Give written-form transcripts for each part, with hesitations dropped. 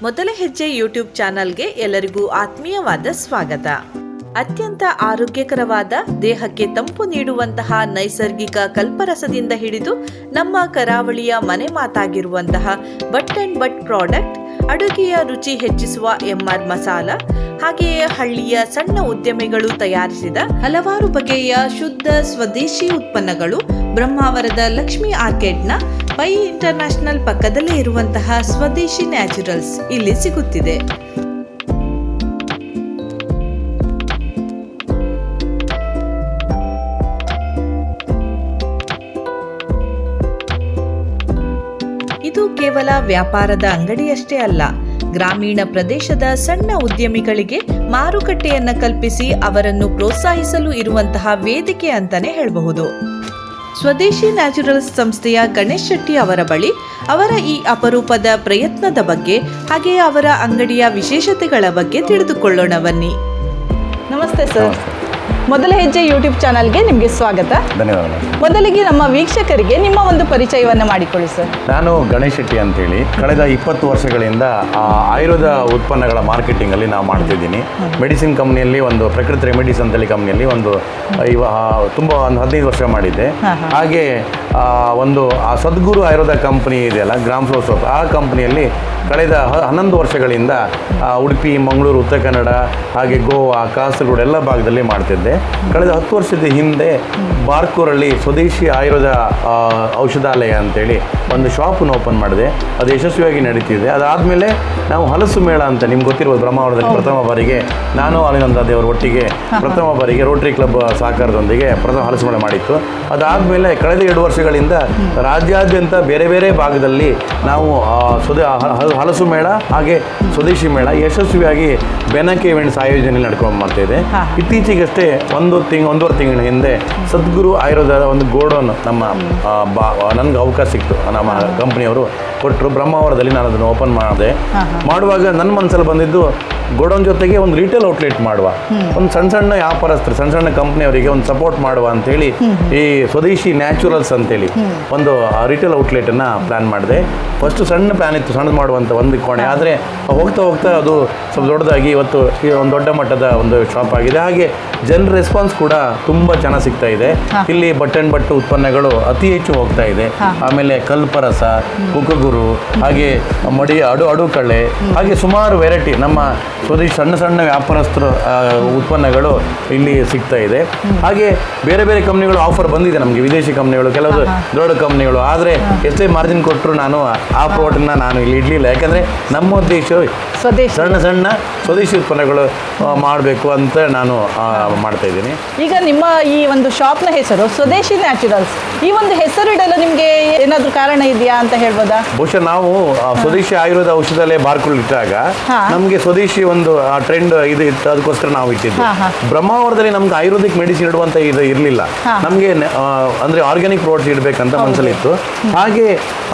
ಮೊದಲ ಹೆಜ್ಜೆ ಯೂಟ್ಯೂಬ್ ಚಾನಲ್ಗೆ ಎಲ್ಲರಿಗೂ ಆತ್ಮೀಯವಾದ ಸ್ವಾಗತ. ಅತ್ಯಂತ ಆರೋಗ್ಯಕರವಾದ, ದೇಹಕ್ಕೆ ತಂಪು ನೀಡುವಂತಹ ನೈಸರ್ಗಿಕ ಕಲ್ಪರಸದಿಂದ ಹಿಡಿದು ನಮ್ಮ ಕರಾವಳಿಯ ಮನೆ ಮಾತಾಗಿರುವಂತಹ ಬಟ್ ಅಂಡ್ ಬಟ್ ಪ್ರಾಡಕ್ಟ್, ಅಡುಗೆಯ ರುಚಿ ಹೆಚ್ಚಿಸುವ MR ಮಸಾಲ, ಹಾಗೆಯೇ ಹಳ್ಳಿಯ ಸಣ್ಣ ಉದ್ಯಮಿಗಳು ತಯಾರಿಸಿದ ಹಲವಾರು ಬಗೆಯ ಶುದ್ಧ ಸ್ವದೇಶಿ ಉತ್ಪನ್ನಗಳು ಬ್ರಹ್ಮಾವರದ ಲಕ್ಷ್ಮಿ ಆರ್ಕೇಡ್ನ ಪೈ ಇಂಟರ್ನ್ಯಾಷನಲ್ ಪಕ್ಕದಲ್ಲೇ ಇರುವಂತಹ ಸ್ವದೇಶಿ ನ್ಯಾಚುರಲ್ಸ್ ಇಲ್ಲಿ ಸಿಗುತ್ತಿದೆ. ಇದು ಕೇವಲ ವ್ಯಾಪಾರದ ಅಂಗಡಿಯಷ್ಟೇ ಅಲ್ಲ, ಗ್ರಾಮೀಣ ಪ್ರದೇಶದ ಸಣ್ಣ ಉದ್ಯಮಿಗಳಿಗೆ ಮಾರುಕಟ್ಟೆಯನ್ನು ಕಲ್ಪಿಸಿ ಅವರನ್ನು ಪ್ರೋತ್ಸಾಹಿಸಲು ಇರುವಂತಹ ವೇದಿಕೆ ಅಂತಾನೆ ಹೇಳಬಹುದು. ಸ್ವದೇಶಿ ನ್ಯಾಚುರಲ್ಸ್ ಸಂಸ್ಥೆಯ ಗಣೇಶ್ ಶೆಟ್ಟಿ ಅವರ ಬಳಿ ಅವರ ಈ ಅಪರೂಪದ ಪ್ರಯತ್ನದ ಬಗ್ಗೆ, ಹಾಗೆಯೇ ಅವರ ಅಂಗಡಿಯ ವಿಶೇಷತೆಗಳ ಬಗ್ಗೆ ತಿಳಿದುಕೊಳ್ಳೋಣ ಬನ್ನಿ. ನಮಸ್ತೆ ಸರ್, ಮೊದಲ ಹೆಜ್ಜೆ ಯೂಟ್ಯೂಬ್ ಚಾನಲ್ಗೆ ನಿಮಗೆ ಸ್ವಾಗತ. ಧನ್ಯವಾದಗಳು. ಮೊದಲಿಗೆ ನಮ್ಮ ವೀಕ್ಷಕರಿಗೆ ನಿಮ್ಮ ಒಂದು ಪರಿಚಯವನ್ನು ಮಾಡಿಕೊಳ್ಳಿ ಸರ್. ನಾನು ಗಣೇಶ್ ಶೆಟ್ಟಿ ಅಂತೇಳಿ ಕಳೆದ 20 ವರ್ಷಗಳಿಂದ ಆಯುರ್ವೇದ ಉತ್ಪನ್ನಗಳ ಮಾರ್ಕೆಟಿಂಗಲ್ಲಿ ನಾವು ಮಾಡ್ತಿದ್ದೀನಿ. ಮೆಡಿಸಿನ್ ಕಂಪ್ನಿಯಲ್ಲಿ ಒಂದು ಪ್ರಕೃತಿ ರೆಮಿಡೀಸ್ ಅಂತೇಳಿ ಕಂಪ್ನಿಯಲ್ಲಿ ತುಂಬ ಒಂದು 15 ವರ್ಷ ಮಾಡಿದ್ದೆ. ಹಾಗೆ ಒಂದು ಸದ್ಗುರು ಆಯುರ್ವೇದ ಕಂಪ್ನಿ ಇದೆಯಲ್ಲ, ಗ್ರಾಮ್ ಫ್ಲೋ ಸೋಪ್, ಆ ಕಂಪ್ನಿಯಲ್ಲಿ ಕಳೆದ 11 ವರ್ಷಗಳಿಂದ ಉಡುಪಿ, ಮಂಗಳೂರು, ಉತ್ತರ ಕನ್ನಡ, ಹಾಗೆ ಗೋವಾ, ಕಾಸರಗೋಡು ಎಲ್ಲ ಭಾಗದಲ್ಲಿ ಮಾಡ್ತಿದ್ದೆ. ಕಳೆದ 10 ವರ್ಷದ ಹಿಂದೆ ಬಾರ್ಕೂರಲ್ಲಿ ಸ್ವದೇಶಿ ಆಯುರ್ವೇದ ಔಷಧಾಲಯ ಅಂತೇಳಿ ಒಂದು ಶಾಪನ್ನು ಓಪನ್ ಮಾಡಿದೆ. ಅದು ಯಶಸ್ವಿಯಾಗಿ ನಡೀತಿದೆ. ಅದಾದಮೇಲೆ ನಾವು ಹಲಸು ಮೇಳ ಅಂತ ನಿಮ್ಗೆ ಗೊತ್ತಿರ್ಬೋದು, ಬ್ರಹ್ಮಾವರದಲ್ಲಿ ಪ್ರಥಮ ಬಾರಿಗೆ ನಾನು ಅಲಿನಂದ ದೇವರ ಒಟ್ಟಿಗೆ ಪ್ರಥಮ ಬಾರಿಗೆ ರೋಟರಿ ಕ್ಲಬ್ ಸಹಕಾರದೊಂದಿಗೆ ಪ್ರಥಮ ಹಲಸು ಮೇಳ ಮಾಡಿತ್ತು. ಅದಾದಮೇಲೆ ಕಳೆದ 2 ವರ್ಷಗಳಿಂದ ರಾಜ್ಯಾದ್ಯಂತ ಬೇರೆ ಬೇರೆ ಭಾಗದಲ್ಲಿ ನಾವು ಹಲಸು ಮೇಳ ಹಾಗೆ ಸ್ವದೇಶಿ ಮೇಳ ಯಶಸ್ವಿಯಾಗಿ ಬೆನಕೆ ಇವೆಂಟ್ಸ್ ಆಯೋಜನೆ ನಡ್ಕೊಂಡು ಮಾಡ್ತಾಯಿದೆ. ಇತ್ತೀಚೆಗಷ್ಟೇ ಒಂದೂವರೆ ತಿಂಗಳ ಹಿಂದೆ ಸದ್ಗುರು ಆಯುರ್ವೇದದ ಒಂದು ಗೋಡೌನ್ ನನಗೆ ಅವಕಾಶ ಸಿಕ್ತು. ನಮ್ಮ ಕಂಪ್ನಿಯವರು ಕೊಟ್ಟರು. ಬ್ರಹ್ಮಾವರದಲ್ಲಿ ನಾನು ಅದನ್ನು ಓಪನ್ ಮಾಡುವಾಗ ನನ್ನ ಮನಸ್ಸಲ್ಲಿ ಬಂದಿದ್ದು ಗೋಡೌನ್ ಜೊತೆಗೆ ಒಂದು ರಿಟೇಲ್ ಔಟ್ಲೆಟ್ ಮಾಡುವ, ಒಂದು ಸಣ್ಣ ವ್ಯಾಪಾರಸ್ಥರು, ಸಣ್ಣ ಕಂಪ್ನಿಯವರಿಗೆ ಒಂದು ಸಪೋರ್ಟ್ ಮಾಡುವ ಅಂತೇಳಿ ಈ ಸ್ವದೇಶಿ ನ್ಯಾಚುರಲ್ಸ್ ಅಂತೇಳಿ ಒಂದು ರಿಟೇಲ್ ಔಟ್ಲೆಟನ್ನು ಪ್ಲ್ಯಾನ್ ಮಾಡಿದೆ. ಫಸ್ಟು ಸಣ್ಣ ಪ್ಲ್ಯಾನ್ ಇತ್ತು, ಸಣ್ಣದು ಮಾಡುವಂಥ ಒಂದು ಕೋಣೆ. ಆದರೆ ಹೋಗ್ತಾ ಹೋಗ್ತಾ ಅದು ಸ್ವಲ್ಪ ದೊಡ್ಡದಾಗಿ ಇವತ್ತು ಒಂದು ದೊಡ್ಡ ಮಟ್ಟದ ಒಂದು ಶಾಪ್ ಆಗಿದೆ. ಹಾಗೆ ಜನರ ರೆಸ್ಪಾನ್ಸ್ ಕೂಡ ತುಂಬ ಚೆನ್ನಾಗಿ ಸಿಗ್ತಾ ಇದೆ. ಇಲ್ಲಿ ಬಟ್ ಅಂಡ್ ಬಟ್ ಉತ್ಪನ್ನಗಳು ಅತಿ ಹೆಚ್ಚು ಹೋಗ್ತಾ ಇದೆ. ಆಮೇಲೆ ಕಲ್ಪರಸ, ಕುಕ್ಕಗುರು, ಹಾಗೆ ಅಡುಕಳ್ಳೆ, ಹಾಗೆ ಸುಮಾರು ವೆರೈಟಿ ನಮ್ಮ ಸ್ವದೇಶಿ ಸಣ್ಣ ವ್ಯಾಪಾರಸ್ಥರ ಉತ್ಪನ್ನಗಳು ಇಲ್ಲಿ ಸಿಗ್ತಾ ಇದೆ. ಹಾಗೆ ಬೇರೆ ಬೇರೆ ಕಂಪ್ನಿಗಳು ಆಫರ್ ಬಂದಿದೆ ನಮಗೆ, ವಿದೇಶಿ ಕಂಪ್ನಿಗಳು, ಕೆಲವು ದೊಡ್ಡ ಕಂಪ್ನಿಗಳು. ಆದರೆ ಎಷ್ಟೇ ಮಾರ್ಜಿನ್ ಕೊಟ್ಟರು ನಾನು ಆ ಪ್ರಾಡಕ್ಟನ್ನ ನಾನು ಇಲ್ಲಿ ಇಡಲಿಲ್ಲ. ಯಾಕಂದರೆ ನಮ್ಮ ಉದ್ದೇಶ ಸಣ್ಣ ಸ್ವದೇಶಿ ಉತ್ಪನ್ನಗಳು ಮಾಡಬೇಕು ಅಂತ ನಾನು ಮಾಡ್ತಾ ಇದ್ದೀನಿ. ಈಗ ನಿಮ್ಮ ಈ ಒಂದು ಶಾಪ್ನ ಹೆಸರು ಸ್ವದೇಶಿ ನ್ಯಾಚುರಲ್ಸ್, ಈ ಒಂದು ಹೆಸರಿಡಲು ನಿಮಗೆ ಏನಾದರೂ ಕಾರಣ ಇದೆಯಾ ಅಂತ ಹೇಳ್ಬೋದಾ? ಬಹುಶಃ ನಾವು ಸ್ವದೇಶಿ ಆಯುರ್ವೇದ ಔಷಧಾಲಯ ಬಾರ್ಕೂಲ್ ಇಟ್ಟಾಗ ನಮಗೆ ಸ್ವದೇಶಿ ಒಂದು ಟ್ರೆಂಡ್ ಇದು ಇತ್ತು, ಅದಕ್ಕೋಸ್ಕರ ನಾವು ಇಟ್ಟಿದ್ದು. ಬ್ರಹ್ಮಾವರದಲ್ಲಿ ನಮ್ಗೆ ಆಯುರ್ವೇದಿಕ್ ಮೆಡಿಸಿನ್ ಇಡುವಂತ ಇದು ಇರಲಿಲ್ಲ. ನಮಗೆ ಅಂದ್ರೆ ಆರ್ಗ್ಯಾನಿಕ್ ಪ್ರಾಡಕ್ಟ್ಸ್ ಇಡಬೇಕಂತ ಮನಸ್ಸಲ್ಲಿ ಇತ್ತು. ಹಾಗೆ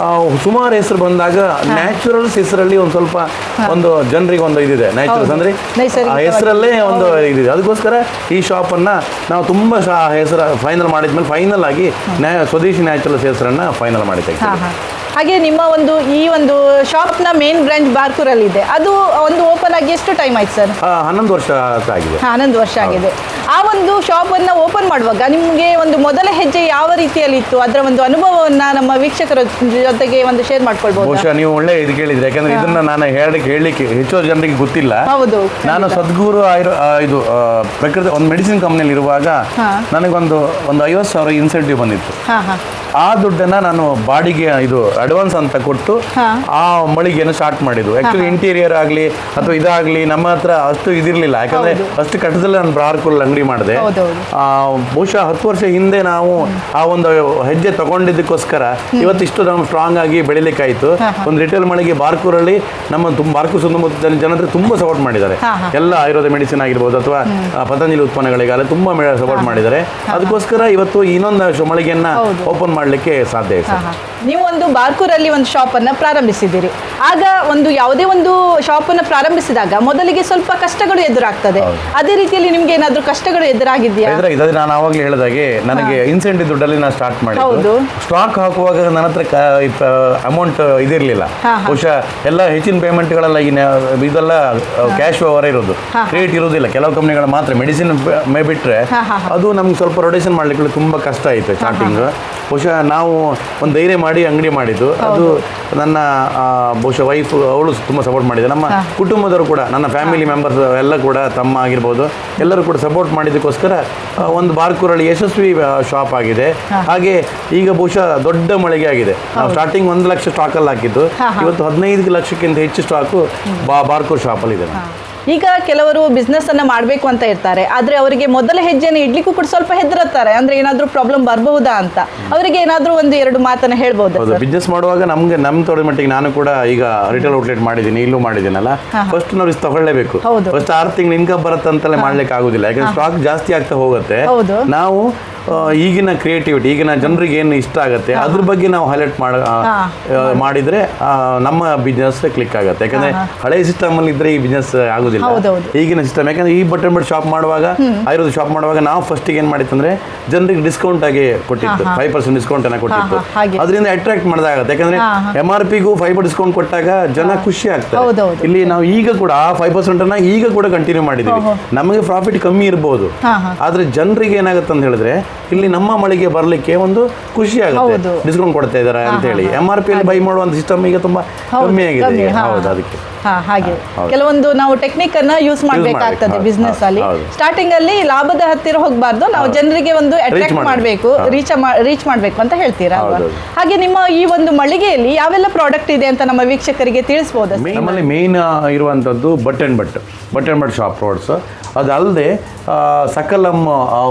ಸುಮಾರು ಹೆಸರು ಬಂದಾಗ ನ್ಯಾಚುರಲ್ಸ್ ಹೆಸರಲ್ಲಿ ಒಂದು ಸ್ವಲ್ಪ ಒಂದು ಜನರಿಗೆ ಒಂದು ಇದಿದೆ, ನ್ಯಾಚುರಲ್ಸ್ ಅಂದ್ರೆ ಹೆಸರಲ್ಲೇ ಒಂದು ಇದಿದೆ. ಅದಕ್ಕೋಸ್ಕರ ಈ ಶಾಪನ್ನು ನಾವು ತುಂಬ ಹೆಸರು ಫೈನಲ್ ಮಾಡಿದ್ಮೇಲೆ ಫೈನಲ್ ಆಗಿ ಸ್ವದೇಶಿ ನ್ಯಾಚುರಲ್ಸ್ ಹೆಸರನ್ನು ಫೈನಲ್ ಮಾಡಿದ್ದೇವೆ. ಹಾಗೆ ನಿಮ್ಮ ಈ ಒಂದು ಶಾಪ್ನ ಮೇನ್ ಬ್ರಾಂಚ್ ಬಾರ್ಕೂರಲ್ಲಿ ಇದೆ, ಅದು ಒಂದು ಓಪನ್ ಆಗಿ ಎಷ್ಟು ಟೈಮ್ ಆಯ್ತು ಸರ್? 11 ವರ್ಷ ಆಗಿದೆ. 11 ವರ್ಷ ಆಗಿದೆ. ಆ ಒಂದು ಶಾಪನ್ನು ಓಪನ್ ಮಾಡುವಾಗ ನಿಮಗೆ ಒಂದು ಮೊದಲ ಹೆಜ್ಜೆ ಯಾವ ರೀತಿಯಲ್ಲಿ ಇತ್ತು, ಅದರ ಒಂದು ಅನುಭವವನ್ನ ನಮ್ಮ ವೀಕ್ಷಕರ ಜೊತೆಗೆ ಒಂದು ಶೇರ್ ಮಾಡ್ಕೊಳ್ಬಹುದು? ಬಹುಶಃ ನೀವು ಒಳ್ಳೆ ಇದು ಕೇಳಿದ್ರೆ, ಯಾಕಂದ್ರೆ ಇದನ್ನ ನಾನು ಹೇಳಲಿಕ್ಕೆ ಹೆಚ್ಚು ಜನರಿಗೆ ಗೊತ್ತಿಲ್ಲ. ಹೌದು, ನಾನು ಸದ್ಗುರು ಇದು ಪ್ರಕೃತಿ ಒಂದು ಮೆಡಿಸಿನ್ ಕಂಪ್ನಿಯಲ್ಲಿ ಇರುವಾಗ ನನಗೊಂದು 50,000 ಇನ್ಸೆಂಟಿವ್ ಬಂದಿತ್ತು. ಆ ದುಡ್ಡನ್ನ ನಾನು ಬಾಡಿಗೆ ಇದು ಅಡ್ವಾನ್ಸ್ ಅಂತ ಕೊಟ್ಟು ಆ ಮಳಿಗೆಯನ್ನು ಸ್ಟಾರ್ಟ್ ಮಾಡಿದ್ದು. ಆಕ್ಚುಲಿ ಇಂಟೀರಿಯರ್ ಆಗಲಿ ಅಥವಾ ಇದಾಗಲಿ ನಮ್ಮ ಹತ್ರ ಅಷ್ಟು ಇದಿರಲಿಲ್ಲ. ಯಾಕಂದ್ರೆ ಅಷ್ಟು ಕಟ್ಟದಲ್ಲಿ ನಾನು ಬಾರ್ಕೂಲ್ ಅಂಗಡಿ ಮಾಡಿದೆ. ಬಹುಶಃ 10 ವರ್ಷ ಹಿಂದೆ ನಾವು ಆ ಒಂದು ಹೆಜ್ಜೆ ತಗೊಂಡಿದ್ದಕ್ಕೋಸ್ಕರ ಇವತ್ತಿಷ್ಟು ನಾವು ಸ್ಟ್ರಾಂಗ್ ಆಗಿ ಬೆಳಿಲಿಕ್ಕಾಯ್ತು. ಒಂದು ರಿಟೇಲ್ ಮಳಿಗೆ ಬಾರ್ಕೂರಲ್ಲಿ ನಮ್ಮ ಬಾರ್ಕೂರ್ ಸುತ್ತಮುತ್ತ ಜನರು ತುಂಬಾ ಸಪೋರ್ಟ್ ಮಾಡಿದ್ದಾರೆ. ಎಲ್ಲ ಆಯುರ್ವೇದ ಮೆಡಿಸಿನ್ ಆಗಿರ್ಬೋದು ಅಥವಾ ಪತಂಜಲಿ ಉತ್ಪನ್ನಗಳಿಗಾಗಲಿ ತುಂಬಾ ಸಪೋರ್ಟ್ ಮಾಡಿದ್ದಾರೆ. ಅದಕ್ಕೋಸ್ಕರ ಇವತ್ತು ಇನ್ನೊಂದು ಮಳಿಗೆಯನ್ನ ಓಪನ್ ಮಾಡಲಿಕ್ಕೆ ಸಾಧ್ಯ ಇದೆ. ನೀವು ಒಂದು ಬಾರ್ಕೂರಲ್ಲಿ ಒಂದು ಶಾಪ್ ಅನ್ನ ಪ್ರಾರಂಭಿಸಿದ್ದೀರಿ. ಆಗ ಒಂದು ಯಾವುದೇ ಒಂದು ಶಾಪನ್ನು ಪ್ರಾರಂಭಿಸಿದಾಗ ಮೊದಲಿಗೆ ಸ್ವಲ್ಪ ಕಷ್ಟಗಳು ಎದುರಾಗ್ತದೆ. ಅದೇ ರೀತಿಯಲ್ಲಿ ನಿಮ್ಗೆ ಏನಾದ್ರೂ ಕಷ್ಟಗಳು ಎದುರಾಗಿದೆಯಾ? ಎದುರಾಗಿದೆ. ನಾನು ಆವಾಗಲೇ ಹೇಳಿದಾಗೆ ನನಗೆ ಇನ್ಸೆಂಟಿವ್ ದುಡ್ಡಲ್ಲಿ ನಾನು ಸ್ಟಾರ್ಟ್ ಮಾಡಿದ್ದು. ಸ್ಟಾಕ್ ಹಾಕುವಾಗ ನನ್ನ ಹತ್ರ ಅಮೌಂಟ್ ಇದಿರಲಿಲ್ಲ. ಬಹುಶಃ ಎಲ್ಲ ಹೆಚ್ಚಿನ ಪೇಮೆಂಟ್ಗಳೆಲ್ಲ ಇದೆಲ್ಲ ಕ್ಯಾಶ್ ವ್ಯವಹಾರ ಇರೋದು, ಕ್ರೆಡಿಟ್ ಇರೋದಿಲ್ಲ. ಕೆಲವು ಕಂಪ್ನಿಗಳು ಮಾತ್ರ ಮೆಡಿಸಿನ್ ಬಿಟ್ಟರೆ ಅದು ನಮ್ಗೆ ಸ್ವಲ್ಪ ರೊಟೇಷನ್ ಮಾಡ್ಲಿಕ್ಕೆ ತುಂಬ ಕಷ್ಟ ಆಯಿತು ಸ್ಟಾರ್ಟಿಂಗ್. ಬಹುಶಃ ನಾವು ಒಂದು ಧೈರ್ಯ ಮಾಡಿ ಅಂಗಡಿ ಮಾಡಿದ್ದು. ಅದು ನನ್ನ ಬಹುಶಃ ವೈಫ್ ಅವಳು ತುಂಬ ಸಪೋರ್ಟ್ ಮಾಡಿದೆ. ನಮ್ಮ ಕುಟುಂಬದವರು ಕೂಡ, ನನ್ನ ಫ್ಯಾಮಿಲಿ ಮೆಂಬರ್ಸ್ ಎಲ್ಲ ಕೂಡ, ತಮ್ಮ ಆಗಿರ್ಬೋದು, ಎಲ್ಲರೂ ಕೂಡ ಸಪೋರ್ಟ್ ಮಾಡಿದ್ದಕ್ಕೋಸ್ಕರ ಒಂದು ಬಾರ್ಕೂರಲ್ಲಿ ಯಶಸ್ವಿ ಶಾಪ್ ಆಗಿದೆ. ಹಾಗೆ ಈಗ ಬಹುಶಃ ದೊಡ್ಡ ಮಳಿಗೆ ಆಗಿದೆ. ನಾವು ಸ್ಟಾರ್ಟಿಂಗ್ 1 ಲಕ್ಷ ಸ್ಟಾಕಲ್ಲಿ ಹಾಕಿದ್ದು, ಇವತ್ತು 15 ಲಕ್ಷಕ್ಕಿಂತ ಹೆಚ್ಚು ಸ್ಟಾಕು ಬಾರ್ಕೂರ್ ಶಾಪಲ್ಲಿ ಇದೆ. ಈಗ ಕೆಲವರು ಬಿಸ್ನೆಸ್ ಅನ್ನ ಮಾಡಬೇಕು ಅಂತ ಇರ್ತಾರೆ, ಆದ್ರೆ ಅವರಿಗೆ ಮೊದಲ ಹೆಜ್ಜೆನ ಇಡ್ಲಿಕ್ಕೂ ಕೂಡ ಸ್ವಲ್ಪ ಹೆದರುತ್ತಾರೆ. ಅಂದ್ರೆ ಏನಾದ್ರೂ ಪ್ರಾಬ್ಲಮ್ ಬರಬಹುದಾ ಅಂತ. ಅವರಿಗೆ ಏನಾದ್ರೂ 1-2 ಮಾತನ್ನ ಹೇಳ್ಬೋದು? ಬಿಸ್ನೆಸ್ ಮಾಡುವಾಗ ನಮ್ಗೆ ನಮ್ಮ ತೊಡೆ ಮಟ್ಟಿಗೆ ನಾನು ಕೂಡ ಈಗ ರಿಟೇಲ್ ಔಟ್ಲೆಟ್ ಮಾಡಿದ್ದೀನಿ, ಇಲ್ಲೂ ಮಾಡಿದ್ದೀನಲ್ಲ. ಫಸ್ಟ್ ನಾವು ರಿಸ್ಕ್ ತಗೊಳ್ಳೇಬೇಕು. ಫಸ್ಟ್ 6 ತಿಂಗಳು ಇನ್ಕಮ್ ಬರುತ್ತಂತಲೇ ಮಾಡ್ಲಿಕ್ಕೆ ಆಗುದಿಲ್ಲ, ಯಾಕಂದ್ರೆ ಸ್ಟಾಕ್ ಜಾಸ್ತಿ ಆಗ್ತಾ ಹೋಗುತ್ತೆ. ನಾವು ಈಗಿನ ಕ್ರಿಯೇಟಿವಿಟಿ, ಈಗಿನ ಜನರಿಗೆ ಏನು ಇಷ್ಟ ಆಗುತ್ತೆ ಅದ್ರ ಬಗ್ಗೆ ನಾವು ಹೈಲೈಟ್ ಮಾಡಿದ್ರೆ ನಮ್ಮ ಬಿಸ್ನೆಸ್ ಕ್ಲಿಕ್ ಆಗುತ್ತೆ. ಯಾಕಂದ್ರೆ ಹಳೆ ಸಿಸ್ಟಮ್ ಅಲ್ಲಿ ಇದ್ರೆ ಈ ಬಿಸ್ನೆಸ್ ಆಗುದಿಲ್ಲ. ಈಗಿನ ಸಿಸ್ಟಮ್, ಯಾಕಂದ್ರೆ ಈ ಬಟನ್ ಬಟ್ ಶಾಪ್ ಮಾಡುವಾಗ, ಆಯುರ್ವೇದ ಶಾಪ್ ಮಾಡುವಾಗ ನಾವು ಫಸ್ಟ್ ಏನ್ ಮಾಡಿತ್ತಂದ್ರೆ ಜನರಿಗೆ ಡಿಸ್ಕೌಂಟ್ ಆಗಿ ಕೊಟ್ಟಿತ್ತು, 5% ಡಿಸ್ಕೌಂಟ್ ಅನ್ನ ಕೊಟ್ಟಿತ್ತು. ಅದರಿಂದ ಅಟ್ರಾಕ್ಟ್ ಮಾಡಿದಾಗುತ್ತೆ. ಯಾಕಂದ್ರೆ MRPಗೂ 5% ಡಿಸ್ಕೌಂಟ್ ಕೊಟ್ಟಾಗ ಜನ ಖುಷಿ ಆಗ್ತಾರೆ. ಇಲ್ಲಿ ನಾವು ಈಗ ಕೂಡ ಆ 5% ಅನ್ನ ಈಗ ಕೂಡ ಕಂಟಿನ್ಯೂ ಮಾಡಿದೀವಿ. ನಮಗೆ ಪ್ರಾಫಿಟ್ ಕಮ್ಮಿ ಇರಬಹುದು, ಆದ್ರೆ ಜನರಿಗೆ ಏನಾಗುತ್ತೆ ಅಂತ ಹೇಳಿದ್ರೆ ಇಲ್ಲಿ ನಮ್ಮ ಮಳಿಗೆ ಬರ್ಲಿಕ್ಕೆ ಒಂದು ಖುಷಿ ಆಗುತ್ತೆ. ಡಿಸ್ಕೌಂಟ್ ಕೊಡ್ತಾ ಇದಾರೆ ಅಂತ ಹೇಳಿ MRP ಅಲ್ಲಿ ಬೈ ಮಾಡುವಂತ ಸಿಸ್ಟಮ್ ಈಗ ತುಂಬಾ ಕಮ್ಮಿ ಆಗಿದೆ. ಹೌದು, ಅದಕ್ಕೆ ಹಾಗೆ ಕೆಲವೊಂದು ನಾವು ಟೆಕ್ನಿಕ್ ಅನ್ನ ಯೂಸ್ ಮಾಡಬೇಕಾಗ್ತದೆ ಬಿಸ್ನೆಸ್ ಅಲ್ಲಿ. ಸ್ಟಾರ್ಟಿಂಗ್ ಅಲ್ಲಿ ಲಾಭದ ಹತ್ತಿರ ಹೋಗಬಾರ್ದು, ನಾವು ಜನರಿಗೆ ಒಂದು ಅಟ್ರಾಕ್ಟ್ ಮಾಡಬೇಕು, ರೀಚ್ ಮಾಡಬೇಕು ಅಂತ ಹೇಳ್ತೀರಾ. ಹಾಗೆ ನಿಮ್ಮ ಈ ಒಂದು ಮಳಿಗೆಯಲ್ಲಿ ಯಾವೆಲ್ಲ ಪ್ರಾಡಕ್ಟ್ ಇದೆ ಅಂತ ನಮ್ಮ ವೀಕ್ಷಕರಿಗೆ ತಿಳಿಸಬಹುದು? ನಮ್ಮಲ್ಲಿ ಮೇನ್ ಇರುವಂತದ್ದು but and but shop products. ಅದಲ್ಲದೆ ಸಕಲಂ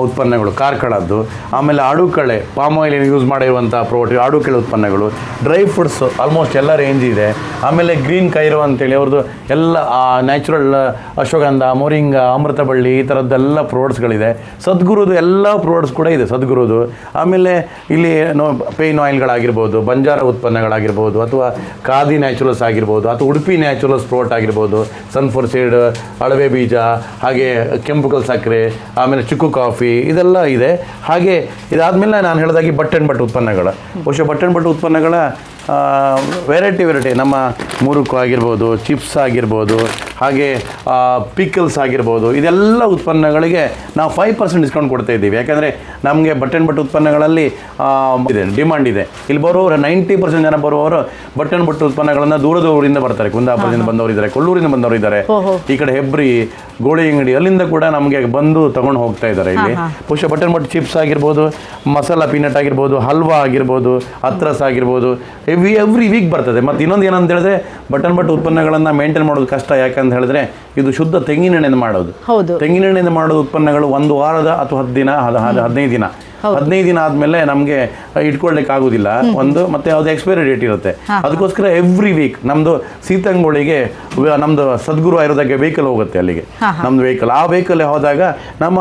ಉತ್ಪನ್ನಗಳು, ಕಾರ್ಕಳದ್ದು, ಆಮೇಲೆ ಆಡುಕಳೆ, ಪಾಮ್ ಆಯಿಲ್ ಯೂಸ್ ಮಾಡಿರುವಂಥ ಪ್ರಾಡಕ್ಟ್, ಆಡುಕಳೆ ಉತ್ಪನ್ನಗಳು, ಡ್ರೈ ಫ್ರೂಟ್ಸ್ ಆಲ್ಮೋಸ್ಟ್ ಎಲ್ಲ ರೇಂಜ್ ಇದೆ. ಆಮೇಲೆ ಗ್ರೀನ್ ಕೈರೋ ಅಂತೇಳಿ ಅವ್ರದ್ದು ಎಲ್ಲ ನ್ಯಾಚುರಲ್ ಅಶ್ವಗಂಧ, ಮೊರಿಂಗ, ಅಮೃತಬಳ್ಳಿ, ಈ ಥರದ್ದೆಲ್ಲ ಪ್ರಾಡಕ್ಟ್ಸ್ಗಳಿದೆ. ಸದ್ಗುರುದು ಎಲ್ಲ ಪ್ರಾಡಕ್ಟ್ಸ್ ಕೂಡ ಇದೆ, ಸದ್ಗುರುದು. ಆಮೇಲೆ ಇಲ್ಲಿ ಪೇನ್ ಆಯಿಲ್ಗಳಾಗಿರ್ಬೋದು, ಬಂಜಾರ ಉತ್ಪನ್ನಗಳಾಗಿರ್ಬೋದು, ಅಥವಾ ಖಾದಿ ನ್ಯಾಚುರಲ್ಸ್ ಆಗಿರ್ಬೋದು, ಅಥವಾ ಉಡುಪಿ ನ್ಯಾಚುರಲ್ಸ್ ಪ್ರಾಡಕ್ಟ್ ಆಗಿರ್ಬೋದು, ಸನ್ಫ್ಲವರ್ ಸೀಡ್, ಅಳವೆ ಬೀಜ, ಹಾಗೆ ಕೆಂಪು ಕಲ್ ಸಕ್ಕರೆ, ಆಮೇಲೆ ಚಿಕ್ಕು ಕಾಫಿ, ಇದೆಲ್ಲ ಇದೆ. ಹಾಗೆ ಇದಾದಮೇಲೆ ನಾನು ಹೇಳಿದಾಗೆ ಬಟ್ ಉತ್ಪನ್ನಗಳ, ಬಹುಶಃ ಬಟ್ ಉತ್ಪನ್ನಗಳ ವೆರೈಟಿ ನಮ್ಮ ಮುರುಕು ಆಗಿರ್ಬೋದು, ಚಿಪ್ಸ್ ಆಗಿರ್ಬೋದು, ಹಾಗೆ ಪಿಕಲ್ಸ್ ಆಗಿರ್ಬೋದು, ಇದೆಲ್ಲ ಉತ್ಪನ್ನಗಳಿಗೆ ನಾವು 5% ಡಿಸ್ಕೌಂಟ್ ಕೊಡ್ತಾ ಇದ್ದೀವಿ. ಯಾಕಂದರೆ ನಮಗೆ ಬಟ್ ಉತ್ಪನ್ನಗಳಲ್ಲಿ ಇದೆ, ಡಿಮಾಂಡ್ ಇದೆ. ಇಲ್ಲಿ ಬರುವವರು 90% ಜನ ಬರುವವರು ಬಟ್ ಉತ್ಪನ್ನಗಳನ್ನು ದೂರದೂರಿಂದ ಬರ್ತಾರೆ. ಕುಂದಾಪುರದಿಂದ ಬಂದವರು ಇದ್ದಾರೆ, ಕೊಲ್ಲೂರಿಂದ ಬಂದವರು ಇದ್ದಾರೆ, ಈ ಕಡೆ ಹೆಬ್ರಿ, ಗೋಳಿ ಅಂಗಡಿ, ಅಲ್ಲಿಂದ ಕೂಡ ನಮಗೆ ಬಂದು ತಗೊಂಡು ಹೋಗ್ತಾ ಇದ್ದಾರೆ. ಇಲ್ಲಿ ಬಹುಶಃ ಬಟ್ ಚಿಪ್ಸ್ ಆಗಿರ್ಬೋದು, ಮಸಾಲ ಪೀನಟ್ ಆಗಿರ್ಬೋದು, ಹಲ್ವಾ ಆಗಿರ್ಬೋದು, ಅತ್ರಸ್ ಆಗಿರ್ಬೋದು, ಎವ್ರಿ ವೀಕ್ ಬರ್ತದೆ. ಮತ್ತು ಇನ್ನೊಂದು ಏನಂತ ಹೇಳಿದ್ರೆ ಬಟ್ ಉತ್ಪನ್ನಗಳನ್ನು ಮೇಂಟೈನ್ ಮಾಡೋದು ಕಷ್ಟ. ಯಾಕಂತ ಹೇಳಿದ್ರೆ ಇದು ಶುದ್ಧ ತೆಂಗಿನೆಣ್ಣೆಯಿಂದ ಮಾಡೋದು. ತೆಂಗಿನೆಣ್ಣೆಯಿಂದ ಮಾಡೋದು ಉತ್ಪನ್ನಗಳು 1 ವಾರದ ಅಥವಾ 10 ದಿನ, 15 ದಿನ 15 ದಿನ ಆದಮೇಲೆ ನಮಗೆ ಇಟ್ಕೊಳ್ಲಿಕ್ಕೆ ಆಗೋದಿಲ್ಲ ಒಂದು. ಮತ್ತೆ ಯಾವುದೇ ಎಕ್ಸ್ಪೈರಿ ಡೇಟ್ ಇರುತ್ತೆ. ಅದಕ್ಕೋಸ್ಕರ ಎವ್ರಿ ವೀಕ್ ನಮ್ಮದು ಸೀತಂಗೋಳಿಗೆ ನಮ್ಮದು ಸದ್ಗುರು ಆಯುರ್ವೇದಕ್ಕೆ ವೆಹಿಕಲ್ ಹೋಗುತ್ತೆ ಅಲ್ಲಿಗೆ. ನಮ್ಮದು ವೆಹಿಕಲ್, ಆ ವೆಹಿಕಲ್ ಹೋದಾಗ ನಮ್ಮ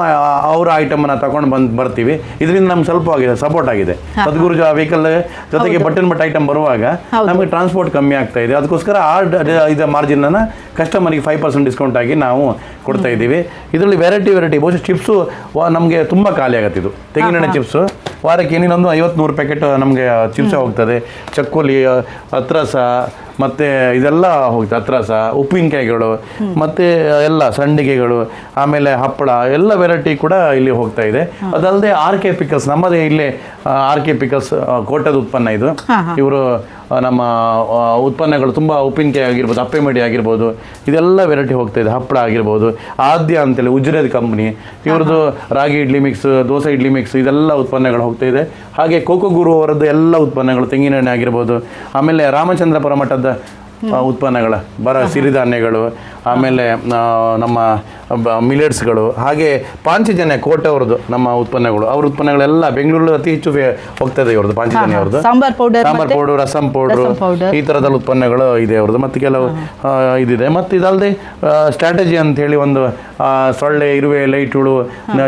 ಅವರ ಐಟಮನ್ನು ತಗೊಂಡು ಬರ್ತೀವಿ. ಇದರಿಂದ ನಮ್ಗೆ ಸ್ವಲ್ಪ ಆಗಿದೆ, ಸಪೋರ್ಟ್ ಆಗಿದೆ. ಸದ್ಗುರು ವೆಹಿಕಲ್ ಜೊತೆಗೆ ಬಟ್ ಐಟಮ್ ಬರುವಾಗ ನಮಗೆ ಟ್ರಾನ್ಸ್ಪೋರ್ಟ್ ಕಮ್ಮಿ ಆಗ್ತಾ ಇದೆ. ಅದಕ್ಕೋಸ್ಕರ ಇದು ಮಾರ್ಜಿನನ್ನು ಕಸ್ಟಮರಿಗೆ 5% ಡಿಸ್ಕೌಂಟ್ ಆಗಿ ನಾವು ಕೊಡ್ತಾ ಇದ್ದೀವಿ. ಇದರಲ್ಲಿ ವೆರೈಟಿ ಬಹುಶಃ ಚಿಪ್ಸು ನಮಗೆ ತುಂಬ ಖಾಲಿ ಆಗುತ್ತೆ. ಇದು ತೆಂಗಿನೆಣ್ಣೆ ಚಿಪ್ಸು ವಾರಕ್ಕೆ ಏನೇನೊಂದು 50-100 ಪ್ಯಾಕೆಟ್ ನಮಗೆ ಚಿಪ್ಸ ಹೋಗ್ತದೆ. ಚಕ್ಕೋಲಿ, ಅತ್ರಸ, ಮತ್ತು ಇದೆಲ್ಲ ಹೋಗ್ತದೆ. ಅತ್ರಸ, ಉಪ್ಪಿನಕಾಯಿಗಳು, ಮತ್ತು ಎಲ್ಲ ಸಂಡಿಗೆಗಳು, ಆಮೇಲೆ ಹಪ್ಪಳ, ಎಲ್ಲ ವೆರೈಟಿ ಕೂಡ ಇಲ್ಲಿ ಹೋಗ್ತಾ ಇದೆ. ಅದಲ್ಲದೆ RK ಪಿಕಲ್ಸ್, ನಮ್ಮದೇ ಇಲ್ಲೇ RK ಪಿಕಲ್ಸ್ ಕೋಟದ ಉತ್ಪನ್ನ ಇದು. ಇವರು ನಮ್ಮ ಉತ್ಪನ್ನಗಳು ತುಂಬ ಉಪ್ಪಿನಕಾಯಿ ಆಗಿರ್ಬೋದು, ಅಪ್ಪೆ ಮಡಿ ಆಗಿರ್ಬೋದು, ಇದೆಲ್ಲ ವೆರೈಟಿ ಹೋಗ್ತಾ ಇದೆ. ಹಪ್ಪಳ ಆಗಿರ್ಬೋದು, ಆದ್ಯ ಅಂತೇಳಿ ಉಜ್ರೇದ್ ಕಂಪ್ನಿ, ಇವ್ರದ್ದು ರಾಗಿ ಇಡ್ಲಿ ಮಿಕ್ಸ್, ದೋಸೆ ಇಡ್ಲಿ ಮಿಕ್ಸ್, ಇದೆಲ್ಲ ಉತ್ಪನ್ನಗಳು ಹೋಗ್ತಾ ಇದೆ. ಹಾಗೆ ಕೋಕೋ ಗುರು ಅವರದ್ದು ಎಲ್ಲ ಉತ್ಪನ್ನಗಳು, ತೆಂಗಿನೆಣ್ಣೆ ಆಗಿರ್ಬೋದು, ಆಮೇಲೆ ರಾಮಚಂದ್ರಪುರ ಮಠದ ಉತ್ಪನ್ನಗಳ ಸಿರಿಧಾನ್ಯಗಳು, ಆಮೇಲೆ ನಮ್ಮ ಮಿಲೆಟ್ಸ್ಗಳು, ಹಾಗೆ ಪಾಂಚಜನ್ಯ ಕೋಟೆ ಅವ್ರದ್ದು ನಮ್ಮ ಉತ್ಪನ್ನಗಳು, ಅವ್ರ ಉತ್ಪನ್ನಗಳೆಲ್ಲ ಬೆಂಗಳೂರಲ್ಲಿ ಅತಿ ಹೆಚ್ಚು ಹೋಗ್ತದೆ. ಇವ್ರದ್ದು ಪಾಂಚಜನ್ಯ ಅವ್ರದ್ದು ಸಾಂಬಾರ್ ಪೌಡರ್, ರಸಂ ಪೌಡ್ರು, ಈ ಥರದ ಉತ್ಪನ್ನಗಳು ಇದೆ ಅವ್ರದ್ದು. ಮತ್ತು ಕೆಲವು ಇದಿದೆ. ಮತ್ತು ಇದಲ್ಲದೆ ಸ್ಟ್ರಾಟಜಿ ಅಂತ ಹೇಳಿ ಒಂದು ಸೊಳ್ಳೆ, ಇರುವೆ, ಲೈಟ್ ಹುಳು,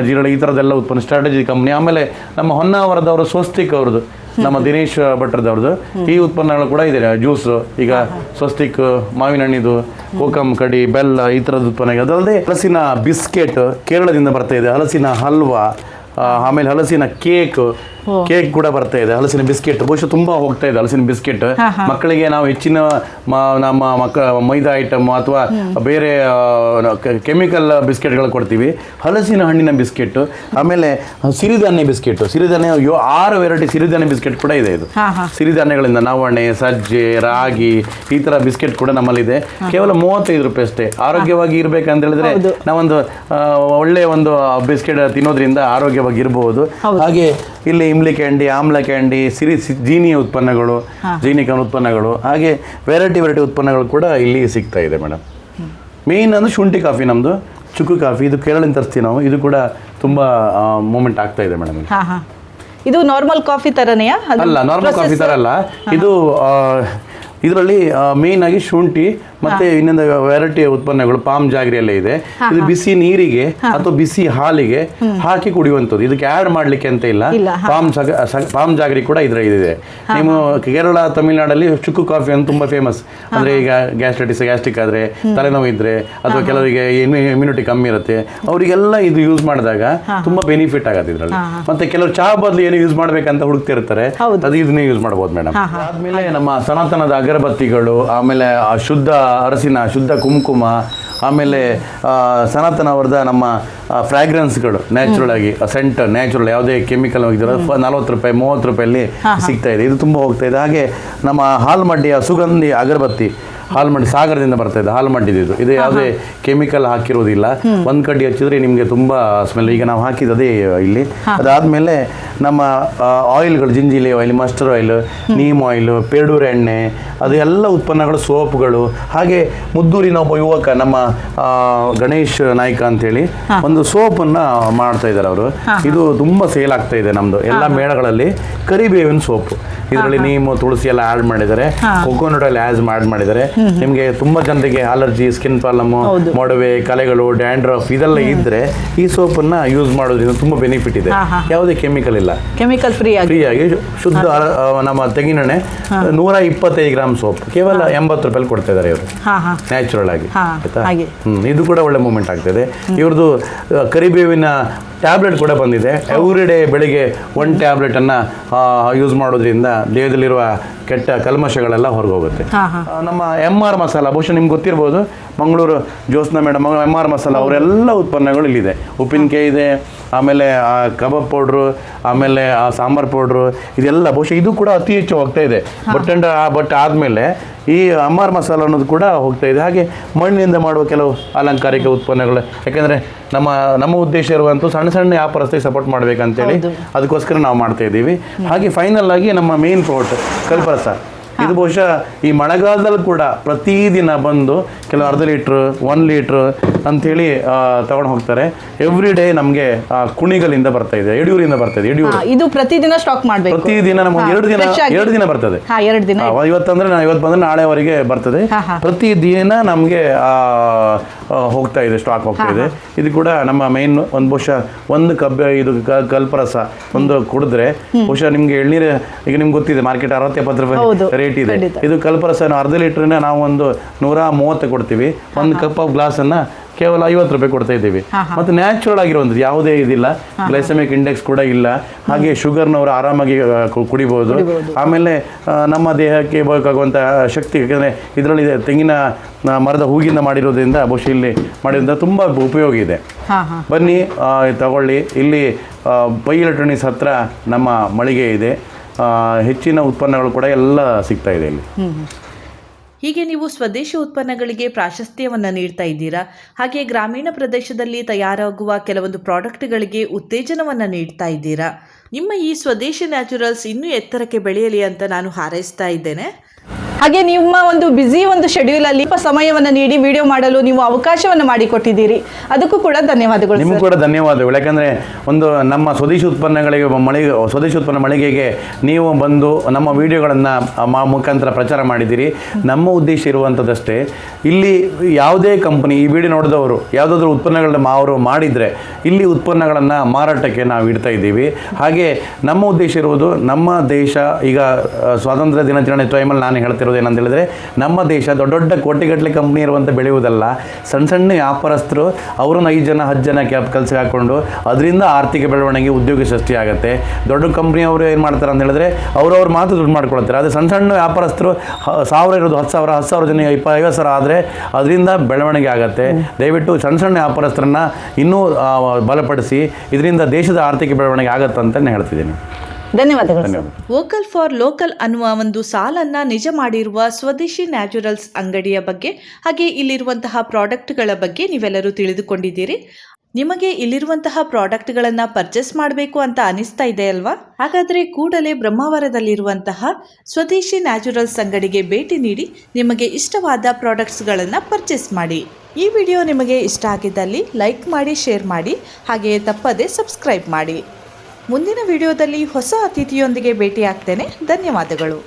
ಜಿರಳೆ, ಈ ಥರದ್ದೆಲ್ಲ ಉತ್ಪನ್ನ ಸ್ಟ್ರಾಟಜಿ ಕಂಪ್ನಿ. ಆಮೇಲೆ ನಮ್ಮ ಹೊನ್ನಾವರದವರು ಸ್ವಸ್ತಿಕ್ ಅವ್ರದ್ದು ನಮ್ಮ ದಿನೇಶ್ ಭಟ್ರದವ್ರದ್ದು. ಈ ಉತ್ಪನ್ನಗಳು ಕೂಡ ಇದೆ. ಜ್ಯೂಸ್ ಈಗ ಸ್ವಸ್ತಿಕ್, ಮಾವಿನ ಹಣ್ಣಿದು, ಕೋಕಂ ಕಡಿ, ಬೆಲ್ಲ, ಈ ಥರದ ಉತ್ಪನ್ನ. ಅದಲ್ಲದೆ ಹಲಸಿನ ಬಿಸ್ಕೆಟ್ ಕೇರಳದಿಂದ ಬರ್ತಾ ಇದೆ, ಹಲಸಿನ ಹಲ್ವಾ, ಆಮೇಲೆ ಹಲಸಿನ ಕೇಕ್ ಕೂಡ ಬರ್ತಾ ಇದೆ, ಹಲಸಿನ ಬಿಸ್ಕೆಟ್ ಬಹುಶಃ ತುಂಬಾ ಹೋಗ್ತಾ ಇದೆ ಹಲಸಿನ ಬಿಸ್ಕೆಟ್. ಮಕ್ಕಳಿಗೆ ನಾವು ಹೆಚ್ಚಿನ ನಮ್ಮ ಮೈದಾ ಐಟಮ್ ಅಥವಾ ಬೇರೆ ಕೆಮಿಕಲ್ ಬಿಸ್ಕೆಟ್ಗಳು ಕೊಡ್ತೀವಿ. ಹಲಸಿನ ಹಣ್ಣಿನ ಬಿಸ್ಕೆಟ್, ಆಮೇಲೆ ಸಿರಿಧಾನ್ಯ ಬಿಸ್ಕೆಟ್, ಸಿರಿಧಾನ್ಯ 6 ವೆರೈಟಿ ಸಿರಿಧಾನ್ಯ ಬಿಸ್ಕೆಟ್ ಕೂಡ ಇದೆ. ಇದು ಸಿರಿಧಾನ್ಯಗಳಿಂದ ನವಣೆ, ಸಜ್ಜೆ, ರಾಗಿ, ಈ ತರ ಬಿಸ್ಕೆಟ್ ಕೂಡ ನಮ್ಮಲ್ಲಿದೆ. ಕೇವಲ 35 ರೂಪಾಯಿ ಅಷ್ಟೇ. ಆರೋಗ್ಯವಾಗಿ ಇರ್ಬೇಕಂತ ಹೇಳಿದ್ರೆ ನಾವೊಂದು ಒಳ್ಳೆ ಒಂದು ಬಿಸ್ಕೆಟ್ ತಿನ್ನೋದ್ರಿಂದ ಆರೋಗ್ಯವಾಗಿ ಇರಬಹುದು. ಹಾಗೆ ಇಲ್ಲಿ ಇಮ್ಲಿ ಕ್ಯಾಂಡಿ, ಆಮ್ಲ ಕ್ಯಾಂಡಿ, ಜೀನಿಯ ಉತ್ಪನ್ನಗಳು, ಜೈನಿಕ ಉತ್ಪನ್ನಗಳು, ಹಾಗೆ ವೆರೈಟಿ ಉತ್ಪನ್ನಗಳು ಕೂಡ ಇಲ್ಲಿ ಸಿಗ್ತಾ ಇದೆ ಮೇಡಮ್. ಮೇನ್ ಅಂದ್ರೆ ಶುಂಠಿ ಕಾಫಿ, ನಮ್ಮದು ಚುಕ್ಕು ಕಾಫಿ, ಇದು ಕೇರಳದಿಂದ ತರಿಸ್ತೀವಿ ನಾವು. ಇದು ಕೂಡ ತುಂಬ ಮೂಮೆಂಟ್ ಆಗ್ತಾ ಇದೆ ಮೇಡಮ್. ಇದು ನಾರ್ಮಲ್ ಕಾಫಿ ತರನೆಯ? ಅಲ್ಲ, ನಾರ್ಮಲ್ ಕಾಫಿ ತರ ಅಲ್ಲ. ಇದು ಇದರಲ್ಲಿ ಮೇನ್ ಆಗಿ ಶುಂಠಿ ಮತ್ತೆ ಇನ್ನೊಂದು ವೆರೈಟಿ ಉತ್ಪನ್ನಗಳು ಪಾಮ್ ಜಾಗ್ರಿಯಲ್ಲೇ ಇದೆ. ಇದು ಬಿಸಿ ನೀರಿಗೆ ಅಥವಾ ಬಿಸಿ ಹಾಲಿಗೆ ಹಾಕಿ ಕುಡಿಯುವಂಥದ್ದು. ಇದಕ್ಕೆ ಆ್ಯಡ್ ಮಾಡ್ಲಿಕ್ಕೆ ಅಂತ ಇಲ್ಲ. ಪಾಮ್ ಜಾಗ್ರಿ ಕೂಡ ಇದೆ. ನೀವು ಕೇರಳ, ತಮಿಳುನಾಡಲ್ಲಿ ಚುಕ್ಕು ಕಾಫಿ ಅಂತ ತುಂಬಾ ಫೇಮಸ್. ಅಂದ್ರೆ ಈಗ ಗ್ಯಾಸ್ಟ್ರಿಕ್ ಆದ್ರೆ, ತಲೆನೋವು ಇದ್ರೆ, ಅಥವಾ ಕೆಲವರಿಗೆ ಇಮ್ಯುನಿಟಿ ಕಮ್ಮಿ ಇರುತ್ತೆ, ಅವರಿಗೆಲ್ಲ ಇದು ಯೂಸ್ ಮಾಡಿದಾಗ ತುಂಬಾ ಬೆನಿಫಿಟ್ ಆಗುತ್ತೆ ಇದರಲ್ಲಿ. ಮತ್ತೆ ಕೆಲವರು ಚಹಾ ಬದಲು ಏನು ಯೂಸ್ ಮಾಡ್ಬೇಕಂತ ಹುಡುಕ್ತಿರ್ತಾರೆ, ಅದು ಇದನ್ನೇ ಯೂಸ್ ಮಾಡಬಹುದು ಮೇಡಮ್. ಆದ್ಮೇಲೆ ನಮ್ಮ ಸನಾತನದ ಅಗರಬತ್ತಿಗಳು, ಆಮೇಲೆ ಶುದ್ಧ ಅರಸಿನ, ಶುದ್ಧ ಕುಂಕುಮ, ಆಮೇಲೆ ಸನಾತನ ಅವರದ ನಮ್ಮ ಫ್ರಾಗ್ರೆನ್ಸ್ಗಳು ನ್ಯಾಚುರಲ್ ಆಗಿ ಸೆಂಟ್, ನ್ಯಾಚುರಲ್, ಯಾವುದೇ ಕೆಮಿಕಲ್ ಹೋಗಿದ್ರೆ 40 ರೂಪಾಯಿ 30 ರೂಪಾಯಲ್ಲಿ ಸಿಗ್ತಾ ಇದೆ. ಇದು ತುಂಬ ಹೋಗ್ತಾ ಇದೆ. ಹಾಗೆ ನಮ್ಮ ಹಾಲ್ಮಡ್ಡಿಯ ಸುಗಂಧಿ ಅಗರಬತ್ತಿ, ಹಾಲ್ಮಡ್ಡಿ ಸಾಗರದಿಂದ ಬರ್ತಾ ಇದೆ. ಹಾಲ್ಮಡ್ಡಿದು ಇದು ಯಾವುದೇ ಕೆಮಿಕಲ್ ಹಾಕಿರೋದಿಲ್ಲ. ಒಂದು ಕಡ್ಡಿ ಹಚ್ಚಿದ್ರೆ ನಿಮಗೆ ತುಂಬಾ ಸ್ಮೆಲ್. ಈಗ ನಾವು ಹಾಕಿದದೇ ಇಲ್ಲಿ. ಅದಾದ್ಮೇಲೆ ನಮ್ಮ ಆಯಿಲ್ಗಳು, gingelly oil, mustard oil, neem oil, ಪೇಡೂರು ಎಣ್ಣೆ, ಅದು ಎಲ್ಲ ಉತ್ಪನ್ನಗಳು, ಸೋಪ್ಗಳು. ಹಾಗೆ ಮುದ್ದೂರಿನ ಒಬ್ಬ ಯುವಕ, ನಮ್ಮ ಗಣೇಶ್ ನಾಯ್ಕ ಅಂತೇಳಿ ಒಂದು ಸೋಪನ್ನ ಮಾಡ್ತಾ ಇದ್ದಾರೆ ಅವರು. ಇದು ತುಂಬಾ ಸೇಲ್ ಆಗ್ತಾ ಇದೆ ನಮ್ದು ಎಲ್ಲ ಮೇಳಗಳಲ್ಲಿ. ಕರಿಬೇವಿನ ಸೋಪು, ಇದರಲ್ಲಿ ನೀಮು, ತುಳಸಿ ಎಲ್ಲ ಆಡ್ ಮಾಡಿದ್ದಾರೆ, ಕೊಕೊನಟ್ ಆಯಿಲ್ ಆಡ್ ಮಾಡಿದ್ದಾರೆ. ನಿಮಗೆ ತುಂಬಾ ಜನರಿಗೆ ಅಲರ್ಜಿ, ಸ್ಕಿನ್ ಪ್ರಾಬ್ಲಮ್, ಮೊಡವೆ, ಕಲೆಗಳು, ಡ್ಯಾಂಡ್ರಫ್ ಇದೆಲ್ಲ ಇದ್ರೆ ಈ ಸೋಪನ್ನ ಯೂಸ್ ಮಾಡೋದ್ರಿಂದ ತುಂಬಾ ಬೆನಿಫಿಟ್ ಇದೆ. ಯಾವುದೇ ಕೆಮಿಕಲ್ ಇಲ್ಲ, ಕೆಮಿಕಲ್ ಫ್ರೀ ಆಗಿ ಶುದ್ಧ ನಮ್ಮ ತೆಂಗಿನೆಣ್ಣೆ 125 ಗ್ರಾಮ್ ಸೋಪ್ ಕೇವಲ 80 ರೂಪಾಯಿ ಕೊಡ್ತಾ ಇದ್ದಾರೆ ಇವರು, ನ್ಯಾಚುರಲ್ ಆಗಿ. ಆಯ್ತಾ? ಇದು ಕೂಡ ಒಳ್ಳೆ ಮೂಮೆಂಟ್ ಆಗ್ತದೆ. ಇವ್ರದ್ದು ಕರಿಬೇವಿನ ಟ್ಯಾಬ್ಲೆಟ್ ಕೂಡ ಬಂದಿದೆ. ಎವ್ರಿಡೇ ಬೆಳಿಗ್ಗೆ 1 ಟ್ಯಾಬ್ಲೆಟ್ ಅನ್ನ ಯೂಸ್ ಮಾಡೋದ್ರಿಂದ ದೇಹದಲ್ಲಿರುವ ಕೆಟ್ಟ ಕಲ್ಮಶಗಳೆಲ್ಲ ಹೊರಗೋಗುತ್ತೆ. ನಮ್ಮ MR ಮಸಾಲ, ಬಹುಶಃ ನಿಮ್ಗೆ ಗೊತ್ತಿರ್ಬೋದು, ಮಂಗಳೂರು ಜ್ಯೋತ್ಸ್ನಾ ಮೇಡಮ್ MR ಮಸಾಲ ಅವರೆಲ್ಲ ಉತ್ಪನ್ನಗಳು ಇಲ್ಲಿದೆ. ಉಪ್ಪಿನಕಾಯಿ ಇದೆ, ಆಮೇಲೆ ಕಬಾಬ್ ಪೌಡ್ರು, ಆಮೇಲೆ ಸಾಂಬಾರ್ ಪೌಡ್ರು, ಇದೆಲ್ಲ ಬಹುಶಃ ಇದು ಕೂಡ ಅತಿ ಹೆಚ್ಚು ಹೋಗ್ತಾ ಇದೆ. ಬಟ್ ಆದಮೇಲೆ ಈ MR ಮಸಾಲ ಅನ್ನೋದು ಕೂಡ ಹೋಗ್ತಾ ಇದೆ. ಹಾಗೆ ಮಣ್ಣಿನಿಂದ ಮಾಡುವ ಕೆಲವು ಅಲಂಕಾರಿಕ ಉತ್ಪನ್ನಗಳು, ಯಾಕೆಂದರೆ ನಮ್ಮ ಉದ್ದೇಶ ಇರುವಂಥ ಸಣ್ಣ ವ್ಯಾಪಾರಸ್ಥರಿಗೆ ಸಪೋರ್ಟ್ ಮಾಡಬೇಕಂತೇಳಿ ಅದಕ್ಕೋಸ್ಕರ ನಾವು ಮಾಡ್ತಾ ಇದ್ದೀವಿ. ಹಾಗೆ ಫೈನಲ್ ಆಗಿ ನಮ್ಮ ಮೇನ್ ಪ್ರಾಡಕ್ಟ್ ಕಲ್ಪರಸ. ಇದು ಬಹುಶಃ ಈ ಮಳೆಗಾಲದಲ್ಲಿ ಕೂಡ ಪ್ರತಿದಿನ ಬಂದು ಕೆಲವು ಅರ್ಧ ಲೀಟ್ರ್ 1 ಲೀಟ್ರ್ ಅಂಥೇಳಿ ತಗೊಂಡು ಹೋಗ್ತಾರೆ. ಎವ್ರಿ ಡೇ ನಮಗೆ ಕುಣಿಗಲಿಂದ ಬರ್ತಾ ಇದೆ, ಯಡಿಯೂರಿಂದ ಬರ್ತಾ ಇದೆ. ಯಡಿಯೂರು ಇದು ಪ್ರತಿದಿನ ಸ್ಟಾಕ್ ಮಾಡಬೇಕು. ಪ್ರತಿದಿನ ನಮಗೆ 2 ದಿನ ಬರ್ತದೆ. ಇವತ್ತಂದ್ರೆ ಇವತ್ತು ಬಂದ್ರೆ ನಾಳೆವರೆಗೆ ಬರ್ತದೆ. ಪ್ರತಿದಿನ ನಮಗೆ ಹೋಗ್ತಾ ಇದೆ, ಸ್ಟಾಕ್ ಹೋಗ್ತಾ ಇದೆ. ಇದು ಕೂಡ ನಮ್ಮ ಮೇನ್ ಒಂದು ಬಹುಶಃ ಒಂದು ಇದು ಕಲ್ಪರಸ ಒಂದು ಕುಡಿದ್ರೆ ಬಹುಶಃ ನಿಮ್ಗೆ ಎಳ್ನೀರು, ಈಗ ನಿಮ್ಗೆ ಗೊತ್ತಿದೆ ಮಾರ್ಕೆಟ್ 60-70 ರೂಪಾಯಿ ರೇಟ್ ಇದೆ. ಇದು ಕಲ್ಪರಸ ಅರ್ಧ ಲೀಟ್ರನ್ನ ನಾವು ಒಂದು 130 ಕೊಡ್ತೀವಿ. ಒಂದು ಕಪ್ ಆಫ್ ಗ್ಲಾಸ್ ಅನ್ನ ಕೇವಲ 50 ರೂಪಾಯಿ ಕೊಡ್ತಾ ಇದ್ದೀವಿ. ಮತ್ತು ನ್ಯಾಚುರಲ್ ಆಗಿರುವಂಥದ್ದು, ಯಾವುದೇ ಇದಿಲ್ಲ, ಗ್ಲೈಸೆಮಿಕ್ ಇಂಡೆಕ್ಸ್ ಕೂಡ ಇಲ್ಲ. ಹಾಗೆ ಶುಗರ್ನವರು ಆರಾಮಾಗಿ ಕುಡಿಬೋದು. ಆಮೇಲೆ ನಮ್ಮ ದೇಹಕ್ಕೆ ಬೇಕಾಗುವಂಥ ಶಕ್ತಿ, ಯಾಕೆಂದರೆ ಇದರಲ್ಲಿ ತೆಂಗಿನ ಮರದ ಹೂಗಿಂದ ಮಾಡಿರೋದ್ರಿಂದ ಬಹುಶಃ ಇಲ್ಲಿ ಮಾಡಿರೋದ್ರಿಂದ ತುಂಬ ಉಪಯೋಗ ಇದೆ. ಬನ್ನಿ ತಗೊಳ್ಳಿ. ಇಲ್ಲಿ ಪೈ ಎಲೆಕ್ಟ್ರಾನಿಕ್ಸ್ ಹತ್ರ ನಮ್ಮ ಮಳಿಗೆ ಇದೆ. ಹೆಚ್ಚಿನ ಉತ್ಪನ್ನಗಳು ಕೂಡ ಎಲ್ಲ ಸಿಗ್ತಾ ಇದೆ ಇಲ್ಲಿ. ಹೀಗೆ ನೀವು ಸ್ವದೇಶಿ ಉತ್ಪನ್ನಗಳಿಗೆ ಪ್ರಾಶಸ್ತ್ಯವನ್ನು ನೀಡ್ತಾ ಇದ್ದೀರಾ. ಹಾಗೆ ಗ್ರಾಮೀಣ ಪ್ರದೇಶದಲ್ಲಿ ತಯಾರಾಗುವ ಕೆಲವೊಂದು ಪ್ರಾಡಕ್ಟ್ಗಳಿಗೆ ಉತ್ತೇಜನವನ್ನು ನೀಡ್ತಾ ಇದ್ದೀರಾ. ನಿಮ್ಮ ಈ ಸ್ವದೇಶಿ ನ್ಯಾಚುರಲ್ಸ್ ಇನ್ನೂ ಎತ್ತರಕ್ಕೆ ಬೆಳೆಯಲಿ ಅಂತ ನಾನು ಹಾರೈಸ್ತಾ ಇದ್ದೇನೆ. ಹಾಗೆ ನಿಮ್ಮ ಒಂದು ಬ್ಯುಸಿ ಒಂದು ಶೆಡ್ಯೂಲ್ ಅಲ್ಲಿ ಸ್ವಲ್ಪ ಸಮಯವನ್ನು ನೀಡಿ ವಿಡಿಯೋ ಮಾಡಲು ನೀವು ಅವಕಾಶವನ್ನು ಮಾಡಿಕೊಟ್ಟಿದ್ದೀರಿ, ಅದಕ್ಕೂ ಕೂಡ ಧನ್ಯವಾದಗಳು ನಿಮಗೂ ಸರ್. ಕೂಡ ಧನ್ಯವಾದಗಳು. ಯಾಕಂದರೆ ಒಂದು ನಮ್ಮ ಸ್ವದೇಶಿ ಉತ್ಪನ್ನಗಳಿಗೆ ಸ್ವದೇಶಿ ಉತ್ಪನ್ನ ಮಳಿಗೆಗೆ ನೀವು ಬಂದು ನಮ್ಮ ವಿಡಿಯೋಗಳನ್ನು ಮುಖಾಂತರ ಪ್ರಚಾರ ಮಾಡಿದ್ದೀರಿ. ನಮ್ಮ ಉದ್ದೇಶ ಇರುವಂಥದ್ದಷ್ಟೇ, ಇಲ್ಲಿ ಯಾವುದೇ ಕಂಪನಿ ಈ ವಿಡಿಯೋ ನೋಡಿದವರು ಯಾವುದಾದ್ರೂ ಉತ್ಪನ್ನಗಳನ್ನ ಅವರು ಮಾಡಿದರೆ ಇಲ್ಲಿ ಉತ್ಪನ್ನಗಳನ್ನು ಮಾರಾಟಕ್ಕೆ ನಾವು ಇಡ್ತಾ ಇದ್ದೀವಿ. ಹಾಗೆ ನಮ್ಮ ಉದ್ದೇಶ ಇರುವುದು, ನಮ್ಮ ದೇಶ ಈಗ ಸ್ವಾತಂತ್ರ್ಯ ದಿನಾಚರಣೆ ಟೈಮಲ್ಲಿ ನಾನು ಹೇಳ್ತಿರೋದು ಏನಂತ ಹೇಳಿದ್ರೆ, ನಮ್ಮ ದೇಶ ದೊಡ್ಡ ದೊಡ್ಡ ಕೋಟಿಗಟ್ಟಲೆ ಕಂಪ್ನಿ ಇರುವಂಥ ಬೆಳೆಯುವುದಲ್ಲ, ಸಣ್ಣ ಸಣ್ಣ ವ್ಯಾಪಾರಸ್ಥರು ಅವ್ರನ್ನ 5 ಜನ 10 ಜನ ಕೆಲಸಕ್ಕೆ ಹಾಕ್ಕೊಂಡು ಅದರಿಂದ ಆರ್ಥಿಕ ಬೆಳವಣಿಗೆ, ಉದ್ಯೋಗ ಸೃಷ್ಟಿ ಆಗುತ್ತೆ. ದೊಡ್ಡ ಕಂಪ್ನಿಯವರು ಏನು ಮಾಡ್ತಾರೆ ಅಂತ ಹೇಳಿದ್ರೆ ಅವ್ರವ್ರು ಮಾತ್ರ ದುಡ್ಡು ಮಾಡ್ಕೊಳ್ತಾರೆ. ಅದು ಸಣ್ಣ ಸಣ್ಣ ವ್ಯಾಪಾರಸ್ಥರು 1000 ಇರೋದು 10,000 ಜನ 50,000 ಆದರೆ ಅದರಿಂದ ಬೆಳವಣಿಗೆ ಆಗುತ್ತೆ. ದಯವಿಟ್ಟು ಸಣ್ಣ ಸಣ್ಣ ವ್ಯಾಪಾರಸ್ಥರನ್ನ ಇನ್ನೂ ಬಲಪಡಿಸಿ, ಇದರಿಂದ ದೇಶದ ಆರ್ಥಿಕ ಬೆಳವಣಿಗೆ ಆಗುತ್ತೆ ಅಂತ ಹೇಳ್ತಿದ್ದೀನಿ. ಧನ್ಯವಾದಗಳು. ವೋಕಲ್ ಫಾರ್ ಲೋಕಲ್ ಅನ್ನುವ ಒಂದು ಸಾಲನ್ನ ನಿಜ ಮಾಡಿರುವ ಸ್ವದೇಶಿ ನ್ಯಾಚುರಲ್ಸ್ ಅಂಗಡಿಯ ಬಗ್ಗೆ ಹಾಗೆ ಇಲ್ಲಿರುವಂತಹ ಪ್ರಾಡಕ್ಟ್ಗಳ ಬಗ್ಗೆ ನೀವೆಲ್ಲರೂ ತಿಳಿದುಕೊಂಡಿದ್ದೀರಿ. ನಿಮಗೆ ಇಲ್ಲಿರುವಂತಹ ಪ್ರಾಡಕ್ಟ್ಗಳನ್ನು ಪರ್ಚೇಸ್ ಮಾಡಬೇಕು ಅಂತ ಅನಿಸ್ತಾ ಇದೆ ಅಲ್ವಾ? ಹಾಗಾದರೆ ಕೂಡಲೇ ಬ್ರಹ್ಮಾವರದಲ್ಲಿರುವಂತಹ ಸ್ವದೇಶಿ ನ್ಯಾಚುರಲ್ಸ್ ಅಂಗಡಿಗೆ ಭೇಟಿ ನೀಡಿ ನಿಮಗೆ ಇಷ್ಟವಾದ ಪ್ರಾಡಕ್ಟ್ಸ್ಗಳನ್ನು ಪರ್ಚೇಸ್ ಮಾಡಿ. ಈ ವಿಡಿಯೋ ನಿಮಗೆ ಇಷ್ಟ ಆಗಿದ್ದಲ್ಲಿ ಲೈಕ್ ಮಾಡಿ, ಶೇರ್ ಮಾಡಿ, ಹಾಗೆಯೇ ತಪ್ಪದೆ ಸಬ್ಸ್ಕ್ರೈಬ್ ಮಾಡಿ. ಮುಂದಿನ ವಿಡಿಯೋದಲ್ಲಿ ಹೊಸ ಅತಿಥಿಯೊಂದಿಗೆ ಭೇಟಿ ಆಗ್ತೇನೆ. ಧನ್ಯವಾದಗಳು.